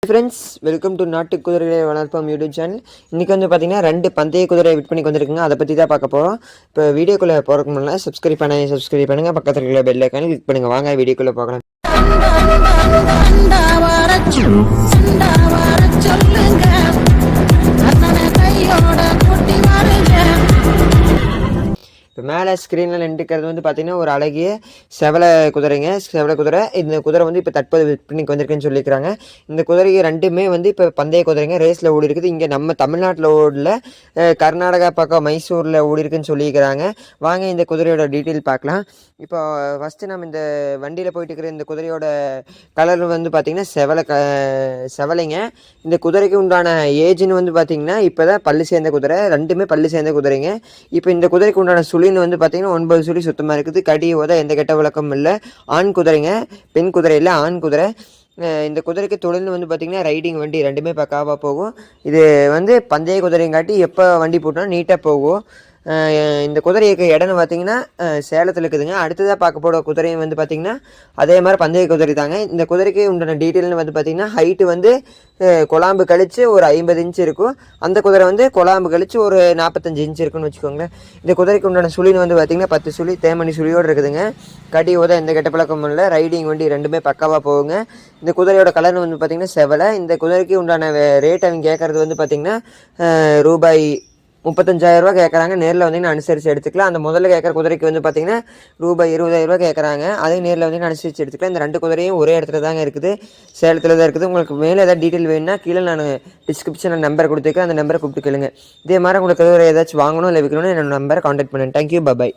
Friends, welcome to நாட்டு குதிரைகளை வளர்ப்போம் யூடியூப் சேனல். இன்றைக்கி வந்து பார்த்தீங்கன்னா 2 பந்தய குதிரை விற்பனைக்கு வந்திருக்குங்க. அதை பற்றி தான் பார்க்க போகிறோம். இப்போ வீடியோக்குள்ளே போகிறதுக்கு முன்னாடி சப்ஸ்கிரைப் பண்ணுங்கள், பக்கத்தில் இருக்கிற பெல் ஐக்கானை கிளிக் பண்ணுங்கள். வாங்க வீடியோக்குள்ளே போகலாம். இப்போ மேலே ஸ்க்ரீனில் நின்றுக்கிறது வந்து பார்த்திங்கன்னா ஒரு அழகிய செவலை குதிரை. இந்த குதிரை வந்து இப்போ தற்போது விற்பனைக்கு வந்திருக்குன்னு சொல்லியிருக்கிறாங்க. இந்த குதிரைக்கு ரெண்டுமே வந்து இப்போ பந்தய குதிரைங்க, ரேஸில் ஓடி இருக்குது. இங்கே நம்ம தமிழ்நாட்டில் ஓடல, கர்நாடகா பக்கம் மைசூரில் ஓடி இருக்குன்னு சொல்லியிருக்கிறாங்க. வாங்க இந்த குதிரையோட டீட்டெயில் பார்க்கலாம். இப்போ ஃபஸ்ட்டு நம்ம இந்த வண்டியில் போயிட்டு இருக்கிற இந்த குதிரையோட கலர் வந்து பார்த்திங்கன்னா செவலைங்க. இந்த குதிரைக்கு உண்டான ஏஜ்னு வந்து பார்த்திங்கன்னா இப்போ தான் பல்லு சேர்ந்த குதிரை, ரெண்டுமே பல்லு சேர்ந்த குதிரைங்க. இப்போ இந்த குதிரைக்கு உண்டான சுழின்னு வந்து பார்த்தீங்கன்னா 9 சுழி சுத்தமாக இருக்குது. கடி ஓத எந்த கெட்ட விளக்கமும் இல்லை. ஆண் குதிரைங்க, பெண் குதிரை இல்லை, ஆண் குதிரை. இந்த குதிரைக்கு தொழில்னு வந்து பார்த்திங்கன்னா ரைடிங் வண்டி ரெண்டுமே பக்காவாக போகும். இது வந்து பந்தய குதிரைங்காட்டி எப்போ வண்டி போட்டோம்னா நீட்டாக போகும். இந்த குதிரைக்கு இடம்னு பார்த்தீங்கன்னா சேலத்தில் இருக்குதுங்க. அடுத்ததாக பார்க்க போகிற குதிரையும் வந்து பார்த்திங்கன்னா அதே மாதிரி பந்தய குதிரை தாங்க. இந்த குதிரைக்கு உண்டான டீட்டெயில்னு வந்து பார்த்திங்கன்னா ஹைட்டு வந்து கொலாம்பு கழித்து ஒரு 50 இன்ச்சு இருக்கும். அந்த குதிரை வந்து கொலாம்பு கழித்து ஒரு 45 இன்ச்சு இருக்குன்னு வச்சுக்கோங்களேன். இந்த குதிரைக்கு உண்டான சுழின்னு வந்து பார்த்திங்கன்னா 10 சுழி, தேமணி சுழியோடு இருக்குதுங்க. கடி உத எந்த கெட்ட பழக்கமும் இல்லை. ரைடிங் வண்டி ரெண்டுமே பக்காவாக போகுங்க. இந்த குதிரையோட கலர்னு வந்து பார்த்திங்கன்னா செவலை. இந்த குதிரைக்கு உண்டான ரேட் அவங்க கேட்குறது வந்து பார்த்திங்கன்னா ரூபாய் 35,000 கேட்குறாங்க. நேரில் வந்தீங்கன்னா அனுசரித்து எடுத்துக்கலாம். அந்த முதல்ல கேட்குற குதிரைக்கு வந்து பார்த்திங்கன்னா ரூபாய் 20,000 கேட்குறாங்க. அதையும் நேரில் வந்தீங்கன்னா அனுசரித்து எடுத்துக்கலாம். இந்த 2 குதிரையும் ஒரே இடத்துல தாங்க இருக்குது, சேலத்தில் தான் இருக்குது. உங்களுக்கு மேலே ஏதாவது டீட்டெயில் வேணும்னா கீழே நான் டிஸ்கிரிப்ஷனில் நம்பர் கொடுத்துருக்கேன், அந்த நம்பரை கூப்பிட்டு கேளுங்க. இதே மாதிரி உங்களுக்கு குதிரை ஏதாச்சும் வாங்கணும் இல்லை விற்கணும்னு என்னோட நம்பரை கான்டாக்ட் பண்ணுங்கள். தேங்க்யூ, பாய்.